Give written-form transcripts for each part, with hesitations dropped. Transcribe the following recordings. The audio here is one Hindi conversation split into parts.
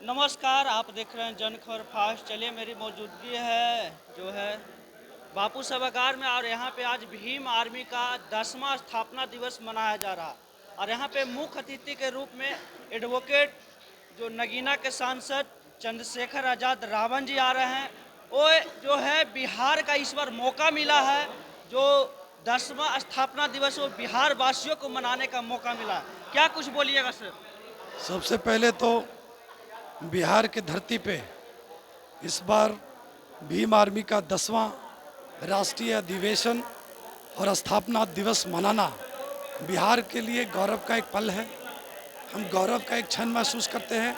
नमस्कार, आप देख रहे हैं जन खबर फास्ट। चलिए, मेरी मौजूदगी है जो है बापू सभागार में, और यहाँ पे आज भीम आर्मी का 10वां स्थापना दिवस मनाया जा रहा। और यहाँ पे मुख्य अतिथि के रूप में एडवोकेट जो नगीना के सांसद चंद्रशेखर आज़ाद रावण जी आ रहे हैं। वो जो है बिहार का इस बार मौका मिला है, जो 10वां स्थापना दिवस वो बिहार वासियों को मनाने का मौका मिला है। क्या कुछ बोलिएगा सर? सबसे पहले तो बिहार के धरती पे इस बार भीम आर्मी का 10वां राष्ट्रीय अधिवेशन और स्थापना दिवस मनाना बिहार के लिए गौरव का एक पल है। हम गौरव का एक क्षण महसूस करते हैं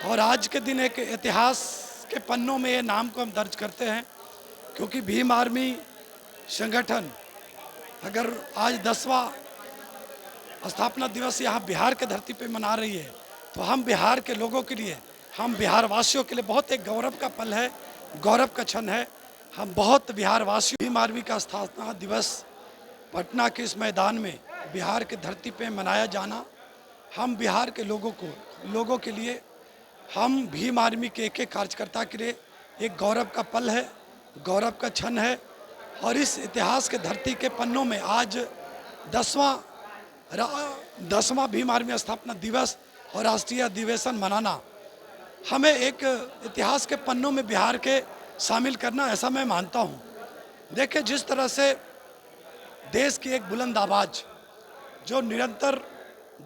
और आज के दिन एक इतिहास के पन्नों में ये नाम को हम दर्ज करते हैं, क्योंकि भीम आर्मी संगठन अगर आज 10वां स्थापना दिवस यहाँ बिहार के धरती पे मना रही है तो हम बिहार के लोगों के लिए, हम बिहार वासियों के लिए बहुत एक गौरव का पल है, गौरव का क्षण है। हम बहुत बिहार वासियों भीम आर्मी का स्थापना दिवस पटना के इस मैदान में बिहार के धरती पे मनाया जाना, हम बिहार के लोगों के लिए, हम भीम आर्मी के एक एक कार्यकर्ता के लिए एक गौरव का पल है, गौरव का क्षण है। और इस इतिहास के धरती के पन्नों में आज 10वां भीम आर्मी स्थापना दिवस और राष्ट्रीय अधिवेशन मनाना हमें एक इतिहास के पन्नों में बिहार के शामिल करना, ऐसा मैं मानता हूँ। देखिए, जिस तरह से देश की एक बुलंद आवाज़ जो निरंतर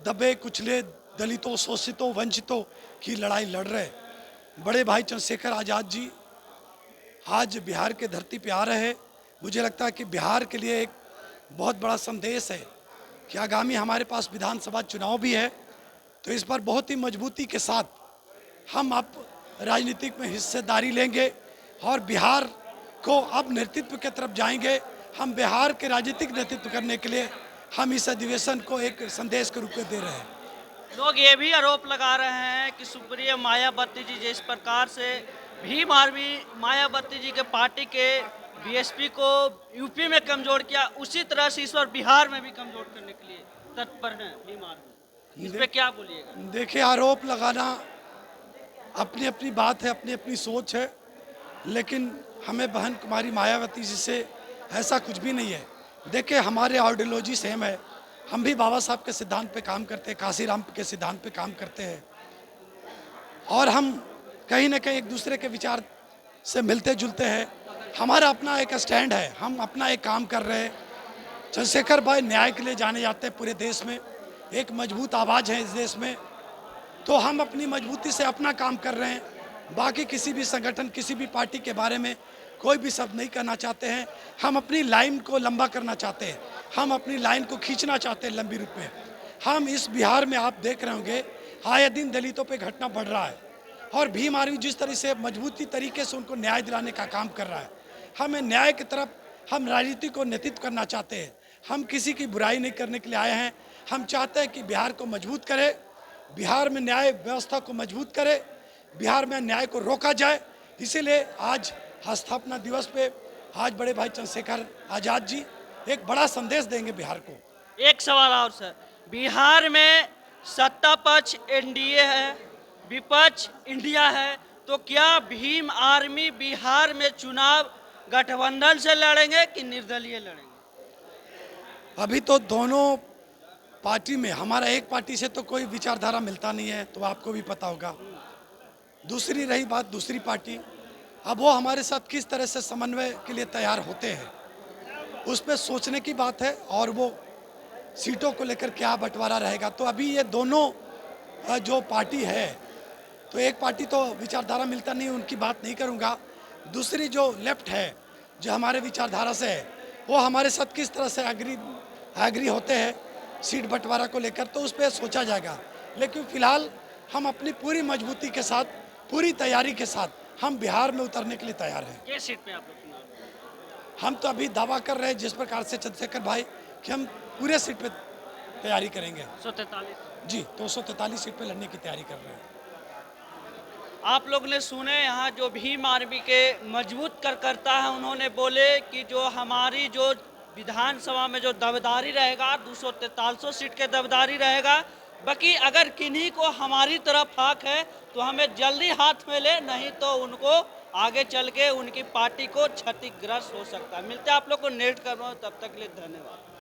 दबे कुचले दलितों, शोषितों, वंचितों की लड़ाई लड़ रहे बड़े भाई चंद्रशेखर आज़ाद जी आज बिहार के धरती पे आ रहे हैं। मुझे लगता है कि बिहार के लिए एक बहुत बड़ा संदेश है कि आगामी हमारे पास विधानसभा चुनाव भी है, तो इस पर बहुत ही मजबूती के साथ हम अब राजनीतिक में हिस्सेदारी लेंगे और बिहार को अब नेतृत्व की तरफ जाएंगे। हम बिहार के राजनीतिक नेतृत्व करने के लिए हम इस अधिवेशन को एक संदेश के रूप में दे रहे हैं। लोग ये भी आरोप लगा रहे हैं कि सुप्रिया मायावती जी जिस प्रकार से भीम आर्मी मायावती जी के पार्टी के बीएसपी को यूपी में कमजोर किया, उसी तरह से इस बार बिहार में भी कमजोर करने के लिए तत्पर है भीम आर्मी। इस पे क्या बोलिएगा? देखिए, आरोप लगाना अपनी अपनी बात है, अपनी अपनी सोच है, लेकिन हमें बहन कुमारी मायावती जी से ऐसा कुछ भी नहीं है। देखिए, हमारे आइडियोलॉजी सेम है, हम भी बाबा साहब के सिद्धांत पे काम करते हैं, काशीराम के सिद्धांत पे काम करते हैं और हम कहीं ना कहीं एक दूसरे के विचार से मिलते जुलते हैं। हमारा अपना एक स्टैंड है, हम अपना एक काम कर रहे हैं। चंद्रशेखर भाई न्याय के लिए जाने जाते हैं पूरे देश में, एक मजबूत आवाज़ है इस देश में, तो हम अपनी मजबूती से अपना काम कर रहे हैं। बाकी किसी भी संगठन, किसी भी पार्टी के बारे में कोई भी शब्द नहीं करना चाहते हैं। हम अपनी लाइन को लंबा करना चाहते हैं, हम अपनी लाइन को खींचना चाहते हैं लंबी रूप में। हम इस बिहार में आप देख रहे होंगे आए दिन दलितों पे घटना बढ़ रहा है और भीम आर्मी जिस तरह से मजबूती तरीके से उनको न्याय दिलाने का काम कर रहा है, हमें न्याय की तरफ हम राजनीति को नेतृत्व करना चाहते हैं। हम किसी की बुराई नहीं करने के लिए आए हैं, हम चाहते हैं कि बिहार को मजबूत करें, बिहार में न्याय व्यवस्था को मजबूत करे, बिहार में न्याय को रोका जाए। इसीलिए आज स्थापना दिवस पे आज बड़े भाई चंद्रशेखर आज़ाद जी एक बड़ा संदेश देंगे बिहार को। एक सवाल और सर, बिहार में सत्ता पक्ष एनडीए है, विपक्ष इंडिया है, तो क्या भीम आर्मी बिहार में चुनाव गठबंधन से लड़ेंगे कि निर्दलीय लड़ेंगे? अभी तो दोनों पार्टी में, हमारा एक पार्टी से तो कोई विचारधारा मिलता नहीं है, तो आपको भी पता होगा। दूसरी रही बात दूसरी पार्टी, अब वो हमारे साथ किस तरह से समन्वय के लिए तैयार होते हैं, उस पर सोचने की बात है। और वो सीटों को लेकर क्या बंटवारा रहेगा, तो अभी ये दोनों जो पार्टी है, तो एक पार्टी तो विचारधारा मिलता नहीं, उनकी बात नहीं करूँगा। दूसरी जो लेफ्ट है, जो हमारे विचारधारा से है, वो हमारे साथ किस तरह से एग्री होते हैं सीट बंटवारा को लेकर, तो उस पर सोचा जाएगा। लेकिन फिलहाल हम अपनी पूरी मजबूती के साथ, पूरी तैयारी के साथ हम बिहार में उतरने के लिए तैयार हैं। किस सीट पे आप लोग चुनाव? हम तो अभी दावा कर रहे हैं जिस प्रकार से चंद्रशेखर भाई कि हम पूरे सीट पे तैयारी करेंगे। 143 जी, 243 सीट पे लड़ने की तैयारी कर रहे हैं। आप लोग ने सुने यहाँ जो भीम आर्मी के मजबूत कार्यकर्ता है, उन्होंने बोले कि जो हमारी जो विधानसभा में जो दावेदारी रहेगा, 243 सीट के दावेदारी रहेगा, बाकी अगर किन्हीं को हमारी तरफ हक है तो हमें जल्दी हाथ में ले, नहीं तो उनको आगे चल के उनकी पार्टी को क्षतिग्रस्त हो सकता है। मिलते हैं आप लोग को नेक्स्ट कर रहा हूँ, तब तक के लिए धन्यवाद।